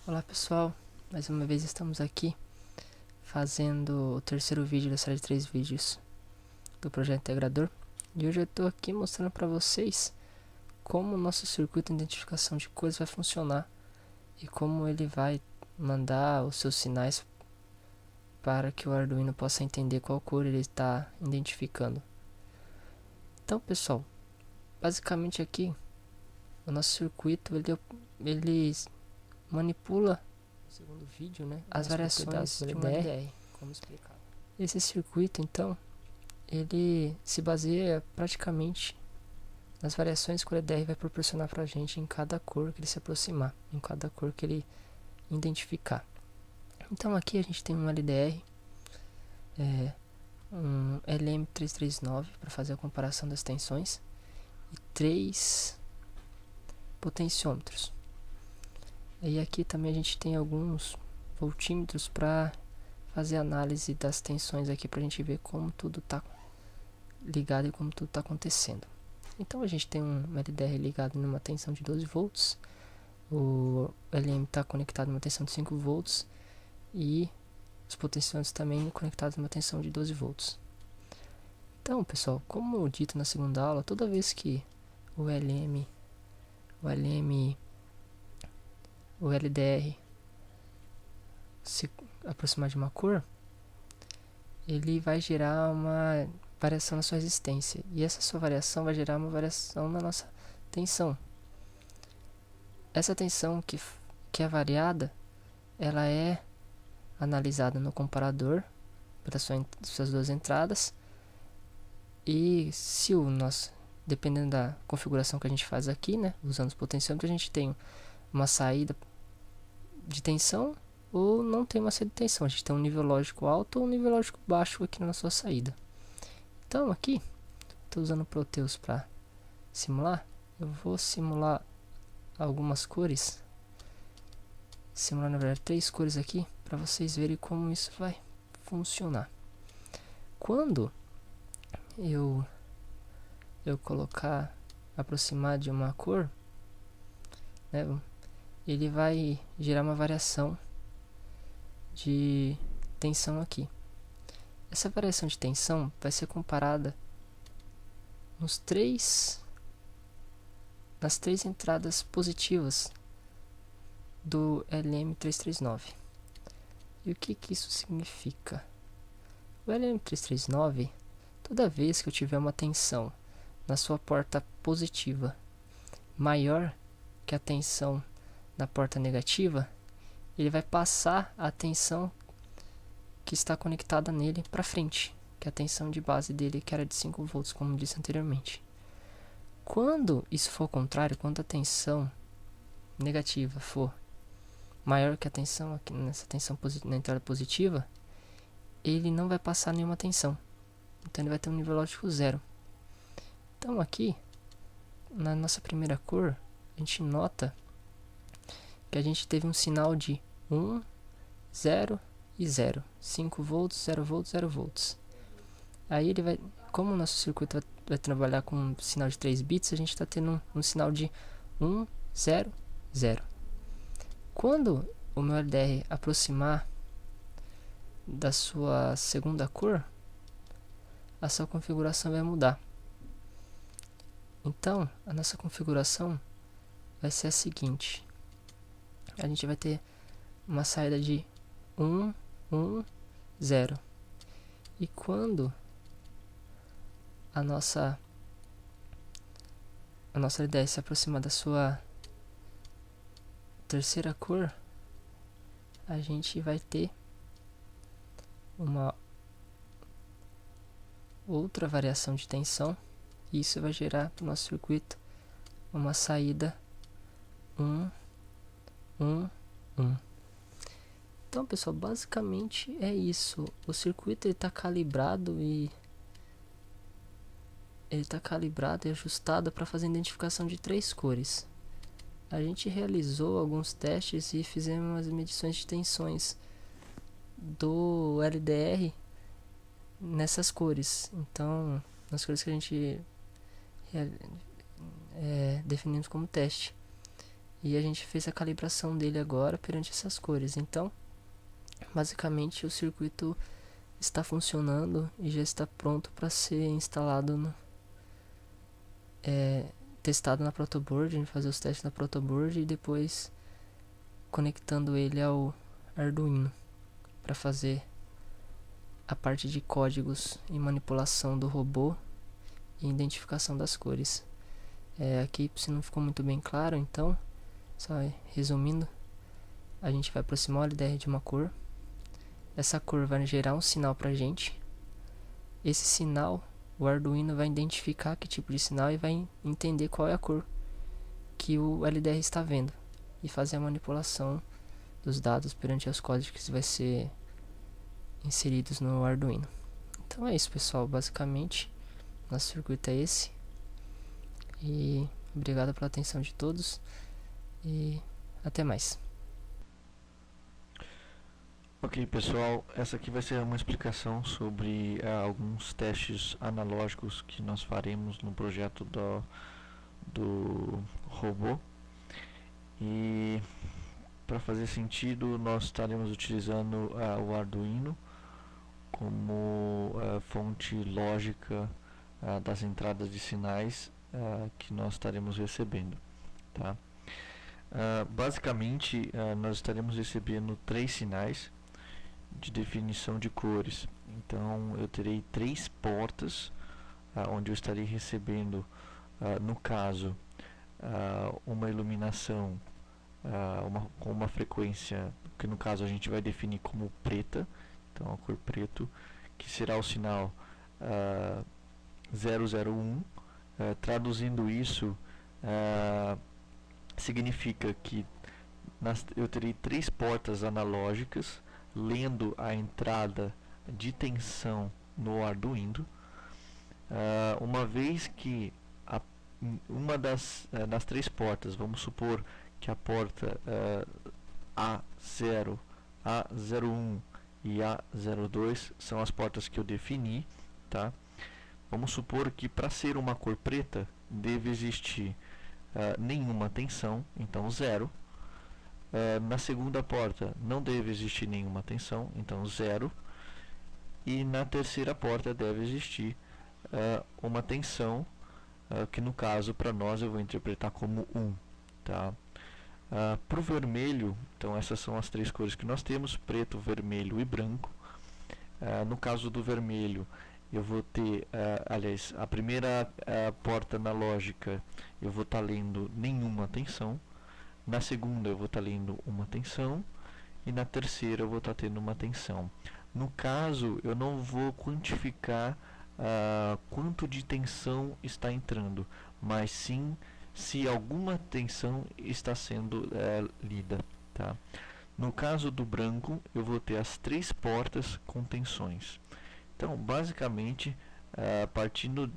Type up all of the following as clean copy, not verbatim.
Olá pessoal, mais uma vez estamos aqui fazendo o terceiro vídeo da série de 3 vídeos do projeto integrador. E hoje eu estou aqui mostrando para vocês como o nosso circuito de identificação de cores vai funcionar e como ele vai mandar os seus sinais para que o Arduino possa entender qual cor ele está identificando. Então pessoal, basicamente aqui o nosso circuito ele manipula no segundo vídeo, né, as variações de um LDR, como explicado. Esse circuito, então, ele se baseia praticamente nas variações que o LDR vai proporcionar para a gente em cada cor que ele se aproximar, em cada cor que ele identificar. Então aqui a gente tem um LDR, um LM339 para fazer a comparação das tensões e 3 potenciômetros. E aqui também a gente tem alguns voltímetros para fazer análise das tensões aqui para a gente ver como tudo está ligado e como tudo está acontecendo. Então a gente tem um LDR ligado numa tensão de 12 volts, o LM está conectado numa tensão de 5 volts e os potenciômetros também conectados numa tensão de 12 volts. Então pessoal, como dito na segunda aula, toda vez que o LDR se aproximar de uma cor, ele vai gerar uma variação na sua resistência, e essa sua variação vai gerar uma variação na nossa tensão. Essa tensão que é variada, ela é analisada no comparador pelas suas duas entradas, e se o nosso, dependendo da configuração que a gente faz aqui, né, usando os potenciômetros, a gente tem uma saída de tensão ou não tem uma saída de tensão. A gente tem um nível lógico alto ou um nível lógico baixo aqui na sua saída. Então aqui, estou usando o Proteus para simular. Eu vou simular algumas cores. Simular na verdade 3 cores aqui para vocês verem como isso vai funcionar. Quando eu aproximar de uma cor, né, ele vai gerar uma variação de tensão aqui. Essa variação de tensão vai ser comparada nas três entradas positivas do LM339. E o que isso significa? O LM339, toda vez que eu tiver uma tensão na sua porta positiva maior que a tensão na porta negativa, ele vai passar a tensão que está conectada nele para frente, que é a tensão de base dele, que era de 5 volts, como disse anteriormente. Quando isso for o contrário, quando a tensão negativa for maior que a tensão aqui nessa tensão na entrada positiva, ele não vai passar nenhuma tensão. Então ele vai ter um nível lógico zero. Então aqui, na nossa primeira cor, a gente nota que a gente teve um sinal de 1, 0 e 0. 5 volts, 0 volts, 0 volts. Aí ele vai, como o nosso circuito vai trabalhar com um sinal de 3 bits, a gente está tendo um sinal de 1, 0, 0. Quando o meu LDR aproximar da sua segunda cor, a sua configuração vai mudar. Então, a nossa configuração vai ser a seguinte. A gente vai ter uma saída de 1, 1, 0. E quando a nossa LDR se aproximar da sua terceira cor, a gente vai ter uma outra variação de tensão, e isso vai gerar para o nosso circuito uma saída 1, 1, 1. Então pessoal, basicamente é isso. O circuito está calibrado e ajustado para fazer a identificação de 3 cores. A gente realizou alguns testes e fizemos as medições de tensões do LDR nessas cores. Então, nas cores que a gente definimos como teste. e a gente fez a calibração dele agora perante essas cores. Então, basicamente o circuito está funcionando e já está pronto para ser instalado, testado na protoboard. A gente fazer os testes na protoboard e depois conectando ele ao Arduino para fazer a parte de códigos e manipulação do robô e identificação das cores. Aqui, se não ficou muito bem claro, então, só resumindo, a gente vai aproximar o LDR de uma cor. Essa cor vai gerar um sinal pra gente. Esse sinal, o Arduino vai identificar que tipo de sinal e vai entender qual é a cor que o LDR está vendo e fazer a manipulação dos dados perante os códigos que vai ser inseridos no Arduino. Então é isso, pessoal, basicamente nosso circuito é esse. E obrigado pela atenção de todos e até mais. Ok, pessoal, essa aqui vai ser uma explicação sobre alguns testes analógicos que nós faremos no projeto do robô. E para fazer sentido, nós estaremos utilizando o Arduino como fonte lógica das entradas de sinais que nós estaremos recebendo, tá? Basicamente, nós estaremos recebendo 3 sinais de definição de cores. Então, eu terei 3 portas onde eu estarei recebendo, no caso, uma iluminação com uma frequência que no caso a gente vai definir como preta, então a cor preto, que será o sinal 001. Traduzindo isso, significa que eu terei 3 portas analógicas lendo a entrada de tensão no Arduino, uma vez que uma das 3 portas, vamos supor que a porta A0, A01 e A02 são as portas que eu defini, tá? Vamos supor que para ser uma cor preta deve existir nenhuma tensão, então 0. Na segunda porta não deve existir nenhuma tensão, então 0. E na terceira porta deve existir uma tensão, que no caso para nós eu vou interpretar como 1, tá? Para o vermelho, então essas são as 3 cores que nós temos: preto, vermelho e branco. No caso do vermelho, eu vou ter, aliás, a primeira porta analógica eu vou estar lendo nenhuma tensão. Na segunda eu vou estar lendo uma tensão. E na terceira eu vou estar tendo uma tensão. No caso, eu não vou quantificar quanto de tensão está entrando, mas sim se alguma tensão está sendo lida, tá? No caso do branco, eu vou ter as 3 portas com tensões. Então, basicamente, partindo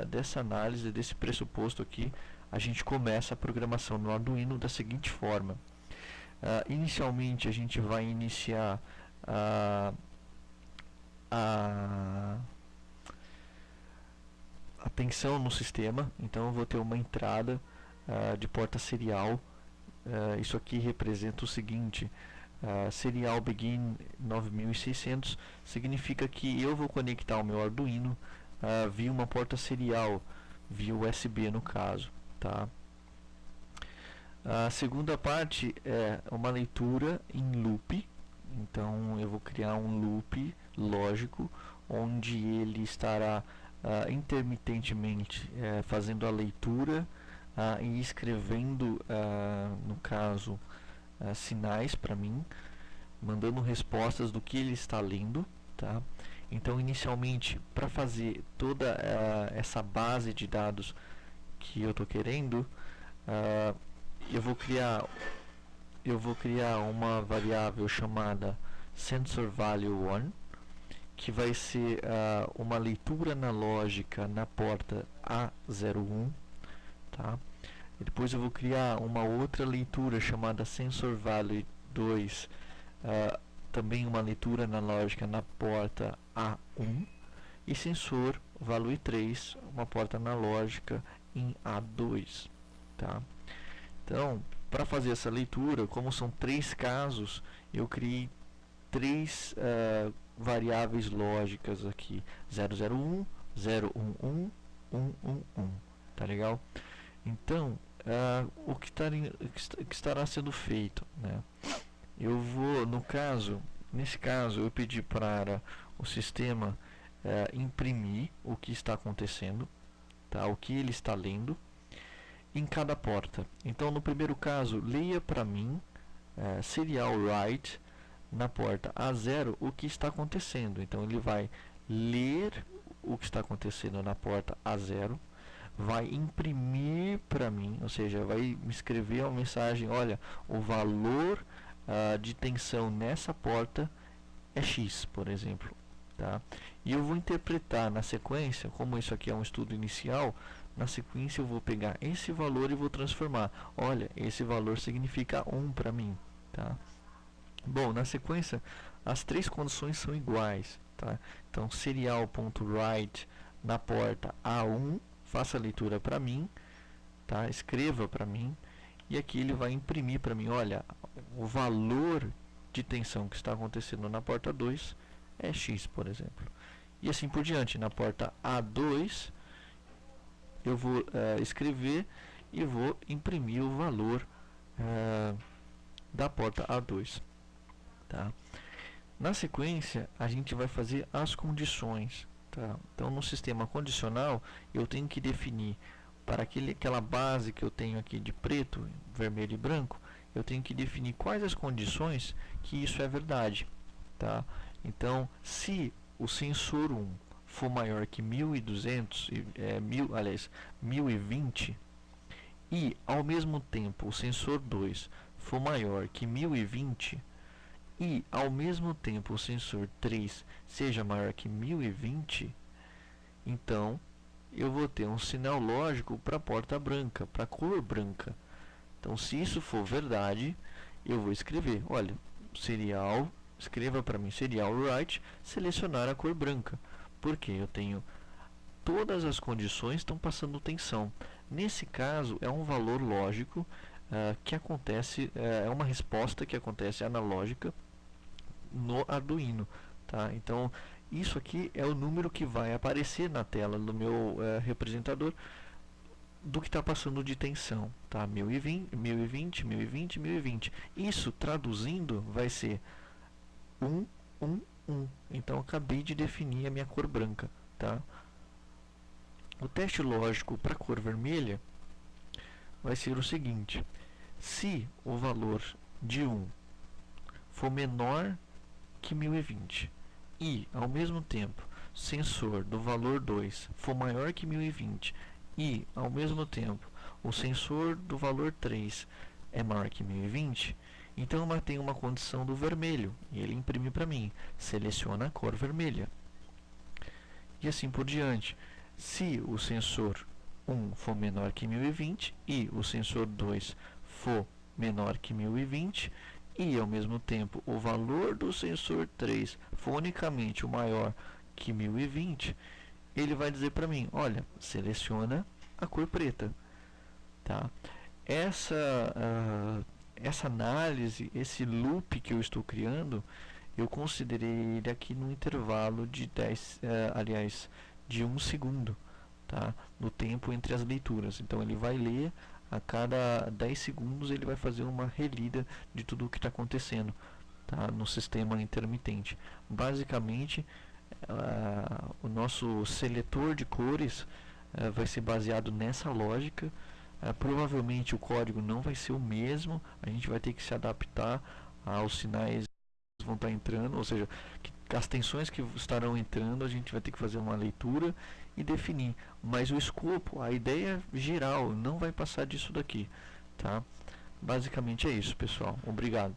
dessa análise, desse pressuposto aqui, a gente começa a programação no Arduino da seguinte forma. Inicialmente, a gente vai iniciar a tensão no sistema. Então, eu vou ter uma entrada de porta serial. Isso aqui representa o seguinte: serial begin 9600 significa que eu vou conectar o meu Arduino via uma porta serial, via USB no caso, tá? A segunda parte é uma leitura em loop. Então eu vou criar um loop lógico onde ele estará intermitentemente fazendo a leitura e escrevendo, no caso, sinais para mim, mandando respostas do que ele está lendo, tá? Então, inicialmente, para fazer toda essa base de dados que eu estou querendo, eu vou criar uma variável chamada sensorValue1, que vai ser uma leitura analógica na porta A01, tá? E depois eu vou criar uma outra leitura chamada sensorValue2, também uma leitura analógica na porta A1, e sensorValue3, uma porta analógica em A2, tá? Então, para fazer essa leitura, como são 3 casos, eu criei 3 variáveis lógicas aqui: 001, 011, 111, tá legal? Então, o que estará sendo feito, né? Eu vou, nesse caso, eu pedi para o sistema imprimir o que está acontecendo, tá? O que ele está lendo em cada porta. Então, no primeiro caso, leia para mim serial write na porta A0 o que está acontecendo. Então, ele vai ler o que está acontecendo na porta A0, vai imprimir para mim, ou seja, vai me escrever uma mensagem: olha, o valor de tensão nessa porta é X, por exemplo, tá? E eu vou interpretar na sequência, como isso aqui é um estudo inicial, na sequência eu vou pegar esse valor e vou transformar. Olha, esse valor significa 1 para mim, tá? Bom, na sequência as 3 condições são iguais, tá? Então, serial.write na porta A1, faça a leitura para mim, tá? Escreva para mim, e aqui ele vai imprimir para mim: olha, o valor de tensão que está acontecendo na porta 2 é X, por exemplo. E assim por diante. Na porta A2 eu vou escrever e vou imprimir o valor da porta A2, tá? Na sequência a gente vai fazer as condições, tá? Então, no sistema condicional eu tenho que definir para aquela base que eu tenho aqui de preto, vermelho e branco, eu tenho que definir quais as condições que isso é verdade, tá? Então, se o sensor 1 for maior que 1200, 1020, e ao mesmo tempo o sensor 2 for maior que 1020, e ao mesmo tempo o sensor 3 seja maior que 1020, então eu vou ter um sinal lógico para a porta branca, para a cor branca. Então, se isso for verdade, eu vou escrever: olha, escreva para mim serial write, selecionar a cor branca, porque eu tenho todas as condições estão passando tensão. Nesse caso, é um valor lógico que acontece, é uma resposta que acontece analógica no Arduino, tá? Então, isso aqui é o número que vai aparecer na tela do meu representador do que está passando de tensão, tá? 1020, 1020, 1020, 1020. Isso, traduzindo, vai ser 1, 1, 1. Então, eu acabei de definir a minha cor branca, tá? O teste lógico para a cor vermelha vai ser o seguinte: se o valor de 1 for menor que 1020 e, ao mesmo tempo, sensor do valor 2 for maior que 1020 e, ao mesmo tempo, o sensor do valor 3 é maior que 1020, então eu tenho uma condição do vermelho, e ele imprime para mim: seleciona a cor vermelha. E assim por diante. Se o sensor 1 for menor que 1020 e o sensor 2 for menor que 1020, e ao mesmo tempo o valor do sensor 3 for unicamente o maior que 1020, ele vai dizer para mim: olha, seleciona a cor preta, tá? Essa análise, esse loop que eu estou criando, eu considerei ele aqui no intervalo de de 1 segundo, tá? No tempo entre as leituras. Então, ele vai ler a cada 10 segundos, ele vai fazer uma relida de tudo o que está acontecendo, tá? No sistema intermitente. Basicamente, o nosso seletor de cores vai ser baseado nessa lógica. Provavelmente o código não vai ser o mesmo, a gente vai ter que se adaptar aos sinais que vão estar entrando, ou seja, as tensões que estarão entrando, a gente vai ter que fazer uma leitura e definir, mas o escopo, a ideia geral não vai passar disso daqui, tá? Basicamente é isso, pessoal. Obrigado.